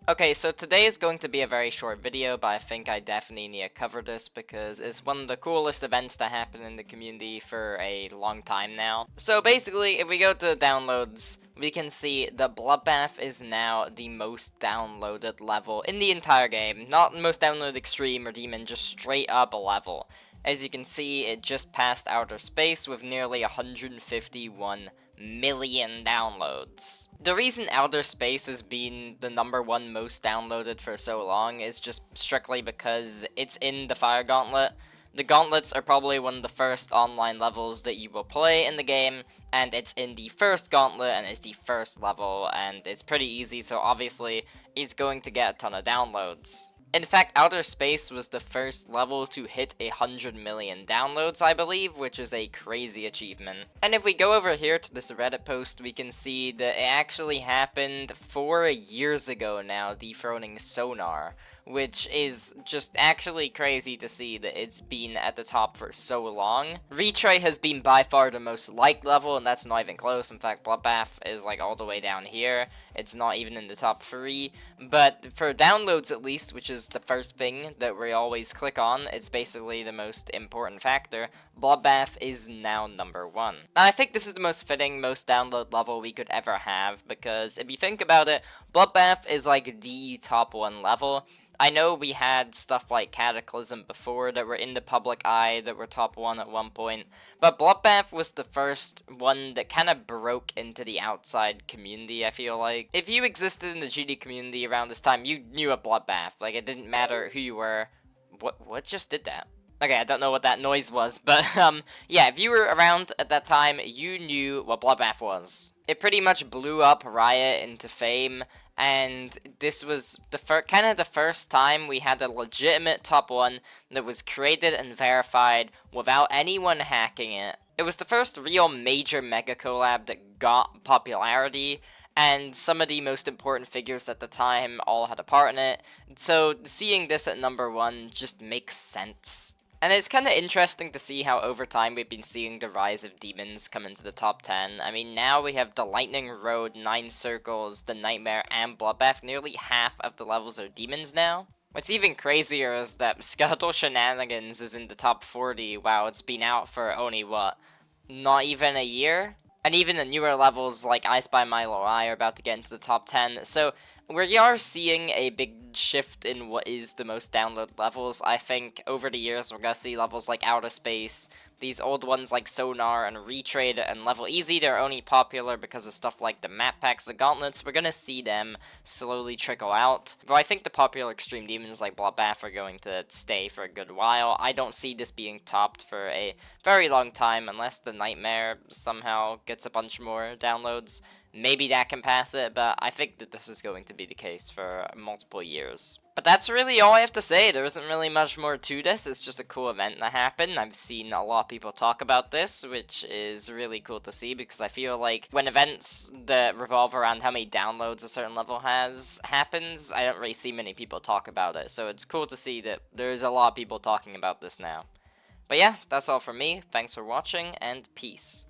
Okay, so today is going to be a very short video, but I think I definitely need to cover this because it's one of the coolest events that happen in the community for a long time now. So basically, if we go to downloads, we can see the Bloodbath is now the most downloaded level in the entire game. Not most downloaded Extreme or Demon, just straight up a level. As you can see, it just passed Outer Space with nearly 151 million downloads. The reason Outer Space has been the #1 most downloaded for so long is just strictly because it's in the Fire Gauntlet. The gauntlets are probably one of the first online levels that you will play in the game, and it's in the first gauntlet and it's the first level, and it's pretty easy, so obviously it's going to get a ton of downloads. In fact, Outer Space was the first level to hit 100 million downloads, I believe, which is a crazy achievement. And if we go over here to this Reddit post, we can see that it actually happened 4 years ago now, dethroning Sonar, which is just actually crazy to see that it's been at the top for so long. Retray has been by far the most liked level, and that's not even close. In fact, Bloodbath is like all the way down here. It's not even in the top 3. But for downloads at least, which is the first thing that we always click on, it's basically the most important factor, Bloodbath is now #1. And I think this is the most fitting, most download level we could ever have, because if you think about it, Bloodbath is like the top 1 level. I know we had stuff like Cataclysm before that were in the public eye that were top 1 at one point, but Bloodbath was the first one that kind of broke into the outside community, I feel like. If you existed in the GD community around this time, you knew a Bloodbath. Like, it didn't matter who you were. What just did that? Okay, I don't know what that noise was, but, yeah, if you were around at that time, you knew what Bloodbath was. It pretty much blew up Riot into fame, and this was the kind of the first time we had a legitimate top 1 that was created and verified without anyone hacking it. It was the first real major mega collab that got popularity, and some of the most important figures at the time all had a part in it, so seeing this at #1 just makes sense. And it's kind of interesting to see how over time we've been seeing the rise of demons come into the top 10. I mean, now we have the Lightning Road, 9 Circles, the Nightmare, and Bloodbath. Nearly half of the levels are demons now. What's even crazier is that Skeletal Shenanigans is in the top 40. Wow, it's been out for only, what, not even a year? And even the newer levels like I Spy Milo I are about to get into the top 10. So we are seeing a big shift in what is the most download levels. I think over the years we're going to see levels like Outer Space, these old ones like Sonar and Retrade and Level Easy. They're only popular because of stuff like the map packs, the gauntlets. We're going to see them slowly trickle out. But I think the popular Extreme Demons like Bloodbath are going to stay for a good while. I don't see this being topped for a very long time unless the Nightmare somehow gets a bunch more downloads. Maybe that can pass it, but I think that this is going to be the case for multiple years. But that's really all I have to say. There isn't really much more to this. It's just a cool event that happened. I've seen a lot of people talk about this, which is really cool to see because I feel like when events that revolve around how many downloads a certain level happens, I don't really see many people talk about it. So it's cool to see that there's a lot of people talking about this now. But yeah, that's all from me. Thanks for watching, and peace.